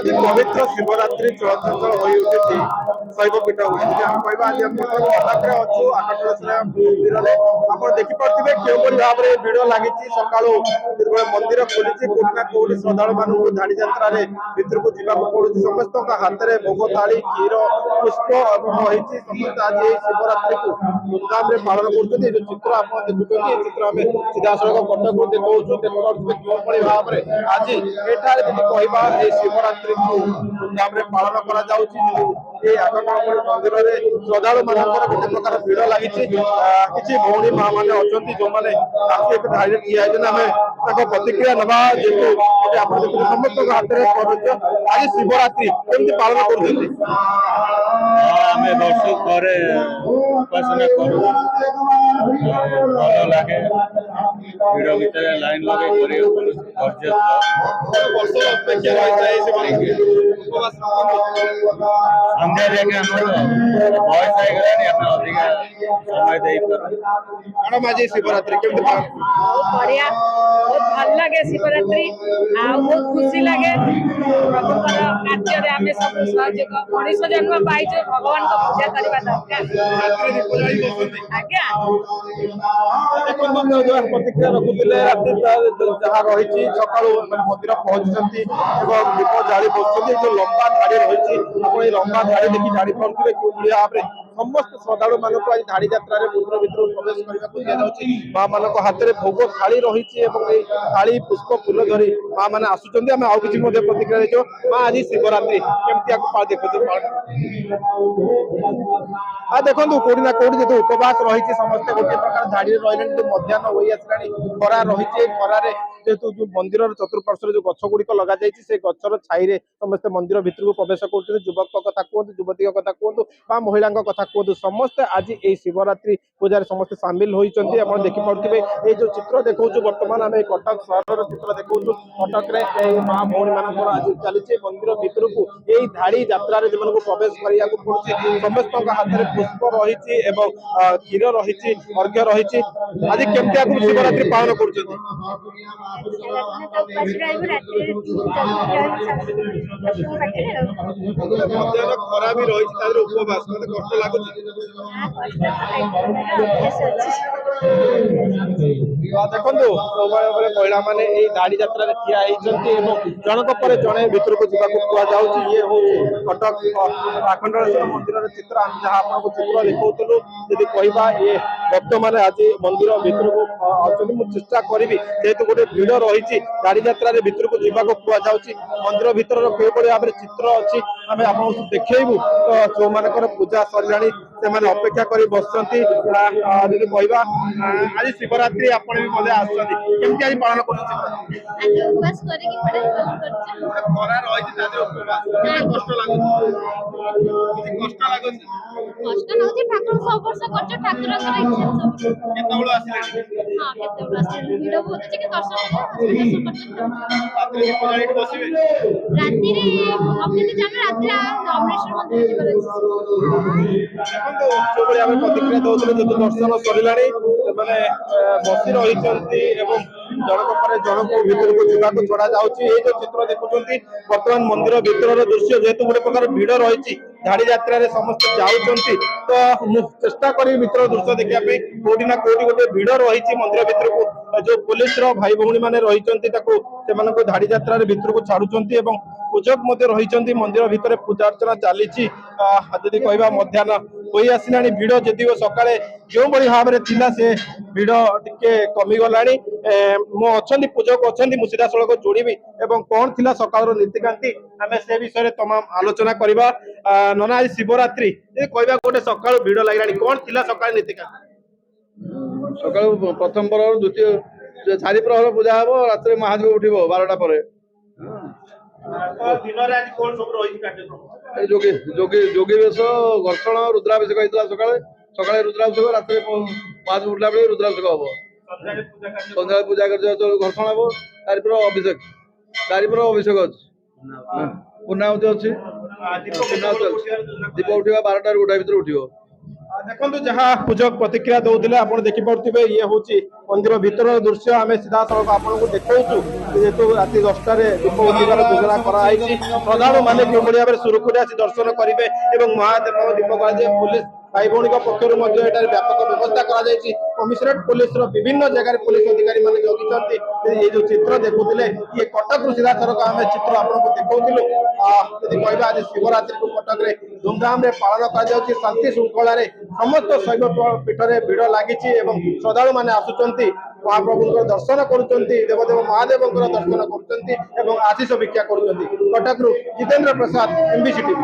आज पवित्र शिवरात्रि चलचंचल हो उठी शैवपीठ आज आम कह आज कटक अच्छु आकटेश्वर मंदिर में आप देखिपे क्यों भाव में भिड़ लगी सका मंदिर खोली कौटना कौटी श्रद्धा मानू धाड़ी यात्रा भितर को जावाक पड़ू समस्त हाथ में भोग थाली क्षीर पुष्प रही समस्त आज शिवरात्रि को धूमधाम पालन कर चित्र आप देखुं चित्र आम सीधा सड़क कटक देखते भाव में आज एठार कहवा शिवरात्रि को धूमधाम पालन कर मंदिर में श्रद्धा मान गोटे प्रकार भिड़ लगी किसी भौणी माँ मैंने अच्छा जो मैंने धाड़ी ठिया आम प्रतिक्रिया नवा जेहतु समस्त हाथ में आज शिवरात्रि केमती पालन कर वर्ष पर उपासना करूँ भल लगे भिड़ भितर लाइन लगे संध्या जाके बयस हो अधिका समय दे मैडम आज शिवरात्रि केमती बढ़िया बहुत भल लगे शिवरात्रि बहुत खुशी लगे प्रभुकर कार्य आम सब सहयोग मनीष जन्म पाई भगवान को पूजा करवा दरकार आज्ञा प्रतिक्रिया रखुले राति जहाँ रही सका मंदिर पहुंची दीप जाली बसुँच जो लंबा धाड़ी रही आप लंबा धाड़ी देखिए जापारे क्यों भाव में समस्त श्रद्धा मानक आज धाड़ी यात्रा मंदिर भितर प्रवेश करने दि माँ मान हाथ में भोग थाली रही थाली पुष्प फूल धरी माँ मैंने आसुच्च आम आउ कि प्रतिक्रिया देखो माँ आज शिवरात्रि केमती देखु देखो कौटी ना कौटी जो उपवास रही समस्ते गोटे प्रकार धाड़ी रही मध्याह्न हो आसला खरा रही खरार जेहेतु जो मंदिर चतुर्पार्श्व जो गछ गुड़िक लग जाए गचर छाई समस्ते मंदिर भितर को प्रवेश कर युवक कथा कहतु युवती कथा कहतु महिला कथा कहतु समस्ते आज ये शिवरात्रि पूजा समस्ते सामिल होती आप देखिपे ये जो चित्र देखो बर्तमान आम कटक सहर चित्र देखो कटक माँ भौणी मान आज चली मंदिर भितर को यही धाड़ी यात्रा जो प्रवेश करने पड़े समस्त हाथ में पुष्प रही क्षीर रही अर्घ्य रही आज केमती शिवरात्रि पालन कर खरा भी रही उपवास मत कष्ट लगुच देखो महिला मैंने गाड़ी यात्रा ठिया जनक पर जड़े भितर को जावाक ये हूँ कटक आखंडेश्वर मंदिर चित्र जहाँ आपको चित्र देखा यदि कहवा ये भक्त मैंने आज मंदिर भितर को अच्छे चेष्टा करी जेहेतु गोटे भिड़ रही गाड़ी यात्रा भितर को जावाक कहुच्छी मंदिर भितर किभली भाव में चित्र अच्छी आम आप देखू तो जो मान पूजा सरला से अपेक्षा कर बसती कहवा आज शिवरात्रि आप आसमती आज पालन कर प्रतिक्रिया दौले दर्शन सरला बसी रही जनक पर जनक भितर को जावाक छड़ा जाऊँगी ये जो चित्र देखुं बर्तमान मंदिर भितर दृश्य जेहेतु गोटे प्रकार भिड़ रही धाड़ी यात्रा समस्त जाऊँच तो चेष्टा करी भितर दृश्य देखापी कौटी ना कौटी गोटे भिड़ रही मंदिर भितर को जो पुलिस भाई भौणी मैंने रही धाड़ी यात्रा भितर को छाड़ुंट पूजक रही मंदिर भितर पूजा अर्चना चली जदि कहवा मध्याह्न हो आसला भिड़ जदिव सका जो भाव में थिला से भिड़ टिके कमिगला मो अच्छा पूजक अच्छा मुझे सीधा सड़क जोड़ी कौन थी सकाल नीतिकांति आम से विषय तमाम आलोचना करवा नना आज शिवरात्रि कहवा गोटे सका भिड़ लगे कौन थी सका नीतिकांति सका प्रथम प्रहर द्वितीय चारि प्रहर पूजा हम रात महादेव उठब 12टा पर जोगी बेश घर्षण रुद्राभिषेक होता सका सका रुद्राभिषेक रात महादेव उठला बेले रुद्राभिषेक हम सन्ध्या पूजा कर घर्षण हम तारीपर अभिषेक तारीपर अभिषेक अच्छी पूर्णाहुति अच्छी दीप उठा 12टा 1टा भितर उठो ଦେଖନ୍ତୁ ଯାହା ପୂଜକ ପ୍ରତିକ୍ରିୟା ଦଉଥିଲେ ଆପଣ ଦେଖିପାରୁଥିବେ ଇଏ ହଉଛି ମନ୍ଦିର ଭିତରର ଦୃଶ୍ୟ ଆମେ ସିଧାସଳଖ ଆପଣଙ୍କୁ ଦେଖାଉଛୁ ଯେହେତୁ ରାତି 10ଟାରେ ଦୀପ ଉଠିବାର ଯୋଜନା କରାଯାଇଛି ଶ୍ରଦ୍ଧାଳୁ ମାନେ କିଭଳି ଭାବରେ ସୁରୁଖୁରୁରେ ଆସି ଦର୍ଶନ କରିବେ ଏବଂ ମହାଦେବଙ୍କ ଦୀପ କରାଯାଏ ପୁଲିସ ଭାଇ ଭଉଣୀଙ୍କ ପକ୍ଷରୁ ମଧ୍ୟ ଏଠାରେ ବ୍ୟାପକ ବ୍ୟବସ୍ଥା କରାଯାଇଛି କମିଶନରେଟ ପୁଲିସର ବିଭିନ୍ନ ଜାଗାରେ ପୁଲିସ ଅଧିକାରୀ ମାନେ ଜଗିଛନ୍ତି ଏଇ ଯୋଉ ଚିତ୍ର ଦେଖୁଥିଲେ ଇଏ କଟକରୁ ସିଧାସଳଖ ଆମେ ଚିତ୍ର ଆପଣଙ୍କୁ ଦେଖାଉଥିଲୁ ଯଦି କହିବା ଆଜି ଶିବରାତ୍ରିକୁ କଟକରେ ଧୁମଧାମରେ ପାଳନ କରାଯାଉଛି ଶାନ୍ତି ଶୃଙ୍ଖଳାରେ ସମସ୍ତ ଶୈବ ପୀଠରେ ଭିଡ଼ ଲାଗିଛି ଏବଂ ଶ୍ରଦ୍ଧାଳୁ ମାନେ ଆସୁଛନ୍ତି ମହାପ୍ରଭୁଙ୍କର ଦର୍ଶନ କରୁଛନ୍ତି ଦେବଦେବ ମହାଦେବଙ୍କର ଦର୍ଶନ କରୁଛନ୍ତି ଏବଂ ଆଶିଷ ଭିକ୍ଷା କରୁଛନ୍ତି କଟକରୁ ଜିତେନ୍ଦ୍ର ପ୍ରସାଦ MBC TV।